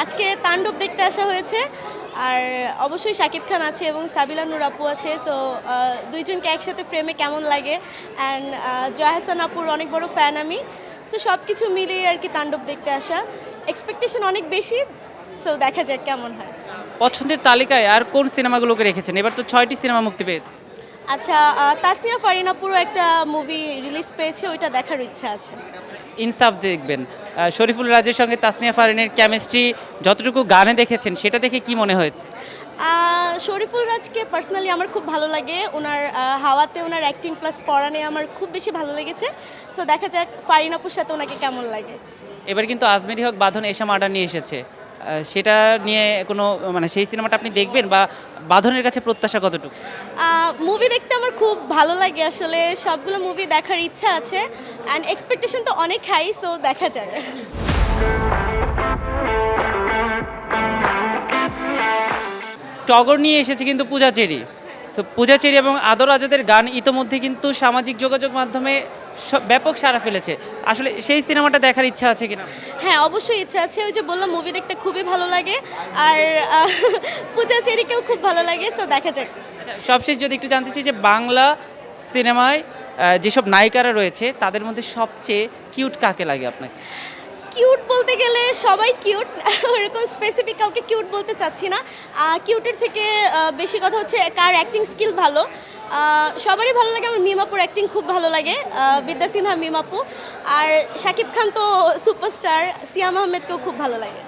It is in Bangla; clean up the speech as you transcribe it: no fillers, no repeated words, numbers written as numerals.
আজকে তাণ্ডব দেখতে আসা হয়েছে। আর অবশ্যই শাকিব খান আছে এবং সাবিলা নূর আপু আছে। সো দুইজনকে একসাথে ফ্রেমে কেমন লাগে, অ্যান্ড জয়া হাসান আপুর অনেক বড় ফ্যান আমি। সো সব কিছু মিলিয়ে আর কি তাণ্ডব দেখতে আসা, এক্সপেকটেশন অনেক বেশি। সো দেখা যাক কেমন হয়। পছন্দের তালিকায় আর কোন সিনেমাগুলোকে রেখেছেন? এবার তো 6টি সিনেমা মুক্তি পেয়েছে। আচ্ছা, তাসনিয়া ফারিন আপুরও একটা মুভি রিলিজ পেয়েছে, ওইটা দেখার ইচ্ছা আছে। ইনসাফ দেখবেন। শরীফুল রাজের সঙ্গে তাসনিয়া ফারিনের কেমিস্ট্রি যতটুকু গানে দেখেছেন সেটা দেখে কি মনে হয়েছে? শরীফুল রাজকে পার্সোনালি আমার খুব ভালো লাগে, ওনার হাওয়াতে ওনার অ্যাক্টিং প্লাস পড়ানে আমার খুব বেশি ভালো লেগেছে। সো দেখা যাক ফারিন আপুর সাথে ওনাকে কেমন লাগে। এবার কিন্তু আজমেরি হক বাঁধন এশা মার্ডার নিয়ে এসেছে, সেটা নিয়ে কোনো মানে সেই সিনেমাটা আপনি দেখবেন বা বাঁধনের কাছে প্রত্যাশা কতটুকু? মুভি দেখতে আমার খুব ভালো লাগে, আসলে সবগুলো মুভি দেখার ইচ্ছা আছে, অ্যান্ড এক্সপেকটেশন তো অনেক হাই। সো দেখা যাক। টগর নিয়ে এসেছে কিন্তু পূজা চেরি। সো পূজা চেরি এবং আদর আজাদের গান ইতোমধ্যে কিন্তু সামাজিক যোগাযোগ মাধ্যমে ব্যাপক সাড়া ফেলেছে। আসলে সেই সিনেমাটা দেখার ইচ্ছা আছে কিনা? হ্যাঁ, অবশ্যই ইচ্ছা আছে। ওই যে বললাম, মুভি দেখতে খুবই ভালো লাগে, আর পূজা চেরিকেও খুব ভালো লাগে। সো দেখা যাক। সবশেষ যদি একটু জানতে চাই যে বাংলা সিনেমায় যেসব নায়িকারা রয়েছে তাদের মধ্যে সবচেয়ে কিউট কাকে লাগে আপনাকে? কিউট বলতে গেলে সবাই কিউট, ওরকম স্পেসিফিক কাউকে কিউট বলতে চাচ্ছি না। কিউটের থেকে বেশি কথা হচ্ছে কার অ্যাক্টিং স্কিল ভালো। সবারই ভালো লাগে, আমার মিমাপুর অ্যাক্টিং খুব ভালো লাগে, বিদ্যা সিনহা মিমাপু। আর শাকিব খান তো সুপারস্টার, সিয়াম আহমেদকেও খুব ভালো লাগে।